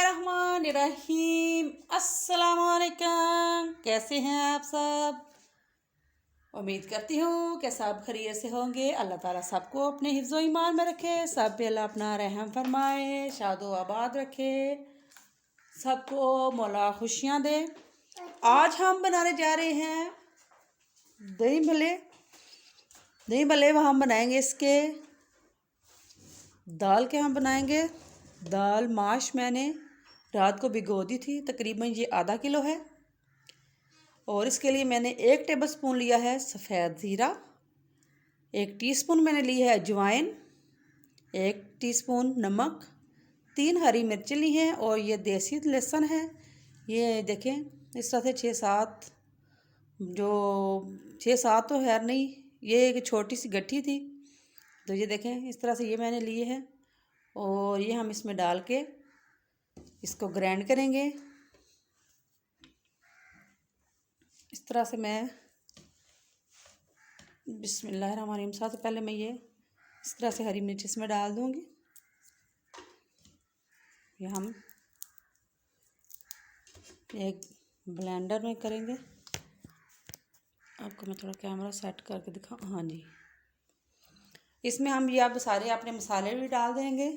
बिस्मिल्लाहिर्रहमानिर्रहीम। अस्सलामुअलैकुम। कैसे हैं आप सब? उम्मीद करती हूँ कि सब खैरियत से होंगे। अल्लाह ताला सबको अपने हिफ्ज़ो ईमान में रखे, सब पे अल्लाह अपना रहम फरमाए, शादो आबाद रखे, सबको मौला खुशियाँ दे। आज हम बनाने जा रहे हैं दही भल्ले। दही भल्ले हम बनाएंगे इसके दाल के हम बनाएंगे। दाल माश मैंने रात को भिगो दी थी, तकरीबन ये आधा किलो है। और इसके लिए मैंने 1 टेबलस्पून लिया है सफ़ेद ज़ीरा, 1 टीस्पून मैंने ली है अजवाइन, 1 टीस्पून नमक, 3 हरी मिर्चें ली हैं और ये देसी लहसुन है। ये देखें इस तरह से 6-7 जो 6-7 तो है नहीं, ये एक छोटी सी गट्ठी थी। तो ये देखें इस तरह से ये मैंने लिए हैं और ये हम इसमें डाल के इसको ग्राइंड करेंगे। इस तरह से मैं बिस्मिल्लाहिर्रहमानिर्रहीम सबसे पहले मैं ये इस तरह से हरी मिर्च इसमें डाल दूँगी। ये हम एक ब्लेंडर में करेंगे। आपको मैं थोड़ा कैमरा सेट करके दिखाऊँ। हाँ जी, इसमें हम ये अब सारे अपने मसाले भी डाल देंगे।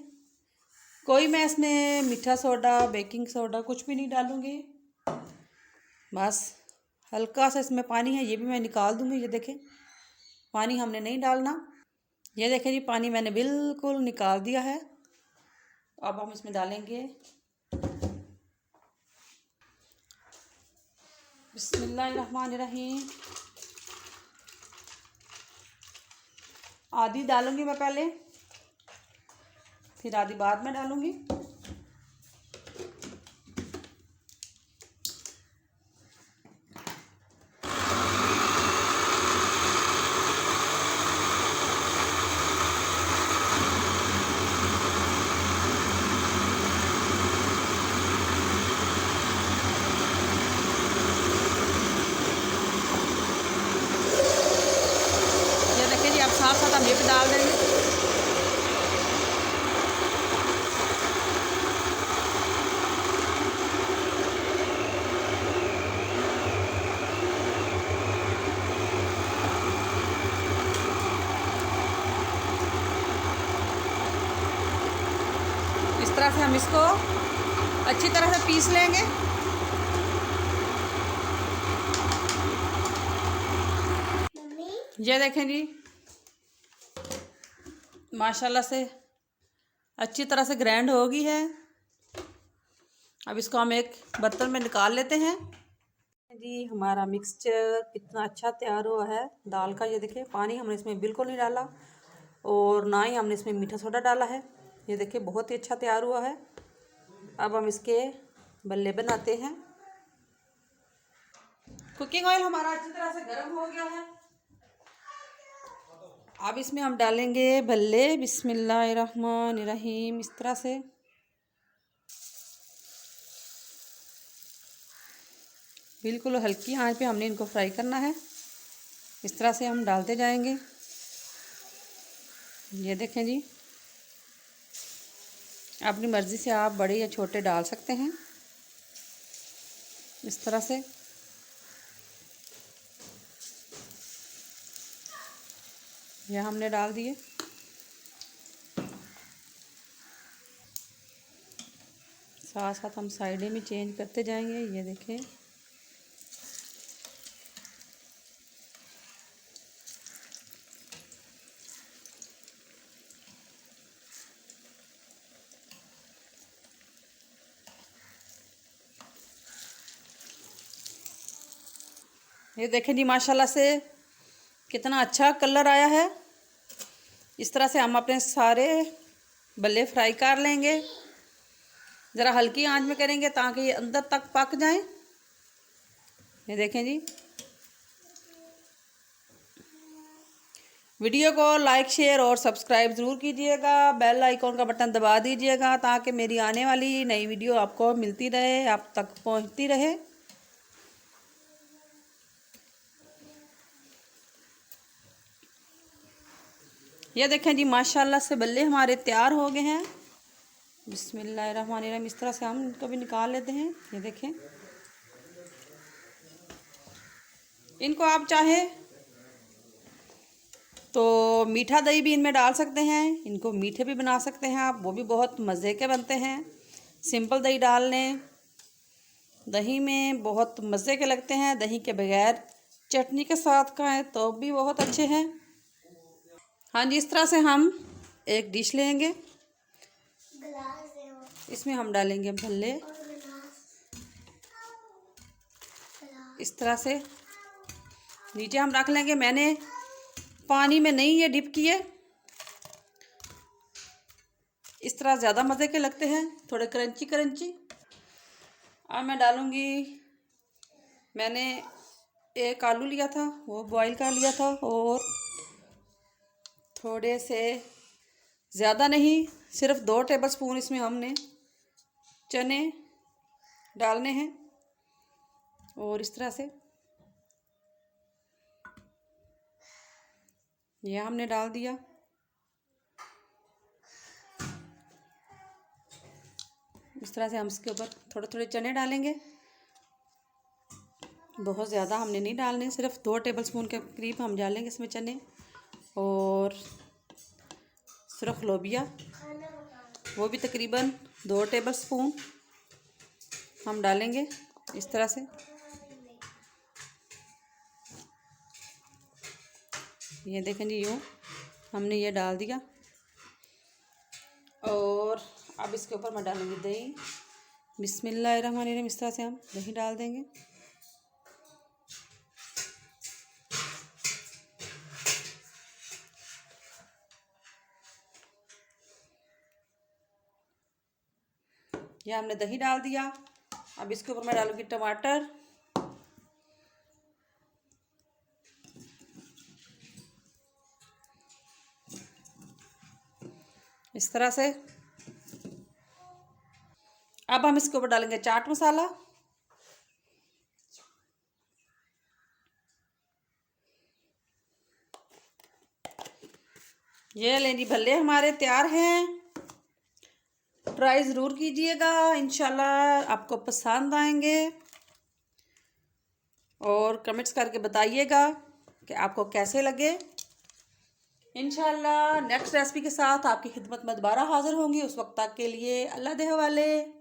कोई मैं इसमें मीठा सोडा, बेकिंग सोडा कुछ भी नहीं डालूँगी। बस हल्का सा इसमें पानी है, ये भी मैं निकाल दूँगी। ये देखें पानी हमने नहीं डालना। ये देखें जी पानी मैंने बिल्कुल निकाल दिया है। अब हम इसमें डालेंगे बिस्मिल्लाहिर्रहमानिर्रहीम। आधी डालूँगी मैं पहले, फिर आधी बाद में डालूँगी। ये देखिए जी अब साथ साथ हम ये भी डाल देंगे। इस तरह से हम इसको अच्छी तरह से पीस लेंगे। ये देखें जी माशाल्लाह से अच्छी तरह से ग्राइंड हो गई है। अब इसको हम एक बर्तन में निकाल लेते हैं। जी हमारा मिक्सचर कितना अच्छा तैयार हुआ है दाल का। ये देखें पानी हमने इसमें बिल्कुल नहीं डाला और ना ही हमने इसमें मीठा सोडा डाला है। ये देखिए बहुत ही अच्छा तैयार हुआ है। अब हम इसके बल्ले बनाते हैं। कुकिंग ऑयल हमारा अच्छी तरह से गर्म हो गया है। अब इसमें हम डालेंगे भल्ले बिस्मिल्लाहिर्रहमानिर्रहीम। इस तरह से बिल्कुल हल्की आंच पे हमने इनको फ्राई करना है। इस तरह से हम डालते जाएंगे। ये देखें जी अपनी मर्ज़ी से आप बड़े या छोटे डाल सकते हैं। इस तरह से यह हमने डाल दिए। साथ साथ हम साइडें भी चेंज करते जाएंगे। ये देखें ये देखें जी माशाल्लाह से कितना अच्छा कलर आया है। इस तरह से हम अपने सारे बल्ले फ्राई कर लेंगे। ज़रा हल्की आंच में करेंगे ताकि ये अंदर तक पक जाएं। ये देखें जी वीडियो को लाइक शेयर और सब्सक्राइब ज़रूर कीजिएगा। बेल आइकॉन का बटन दबा दीजिएगा ताकि मेरी आने वाली नई वीडियो आपको मिलती रहे, आप तक पहुंचती रहे। ये देखें जी माशाल्लाह से बल्ले हमारे तैयार हो गए हैं। बिस्मिल्लाहिर्रहमानिर्रहीम। इस तरह से हम इनको भी निकाल लेते हैं। ये देखें, इनको आप चाहे तो मीठा दही भी इनमें डाल सकते हैं, इनको मीठे भी बना सकते हैं आप, वो भी बहुत मज़े के बनते हैं। सिंपल दही डाल लें, दही में बहुत मज़े के लगते हैं। दही के बगैर चटनी के साथ खाएं तो भी बहुत अच्छे हैं। हाँ जी, इस तरह से हम एक डिश लेंगे, इसमें हम डालेंगे भल्ले। इस तरह से नीचे हम रख लेंगे। मैंने पानी में नहीं ये डिप किए, इस तरह ज़्यादा मज़े के लगते हैं, थोड़े क्रंची क्रंची। अब मैं डालूँगी, मैंने एक आलू लिया था, वो बॉईल कर लिया था, और थोड़े से, ज़्यादा नहीं, सिर्फ 2 टेबलस्पून इसमें हमने चने डालने हैं। और इस तरह से यह हमने डाल दिया। इस तरह से हम इसके ऊपर थोड़े थोड़े चने डालेंगे, बहुत ज़्यादा हमने नहीं डालने, सिर्फ 2 टेबलस्पून के करीब हम डालेंगे इसमें चने। और सुरख लोबिया, वो भी तकरीबन 2 टेबलस्पून हम डालेंगे। इस तरह से ये देखें जी, यूँ हमने ये डाल दिया। और अब इसके ऊपर मैं डालूँगी दही। बिस्मिल्लाहिर्रहमानिर्रहीम। इस तरह से हम दही डाल देंगे। ये हमने दही डाल दिया। अब इसके ऊपर मैं डालूँगी टमाटर। इस तरह से अब हम इसके ऊपर डालेंगे चाट मसाला। ये लेनी भल्ले हमारे तैयार हैं। ट्राई ज़रूर कीजिएगा, इंशाल्लाह आपको पसंद आएंगे। और कमेंट्स करके बताइएगा कि आपको कैसे लगे। इंशाल्लाह नेक्स्ट रेसिपी के साथ आपकी खिदमत में दोबारा हाज़िर होंगी। उस वक्त तक के लिए अल्लाह दे हवाले।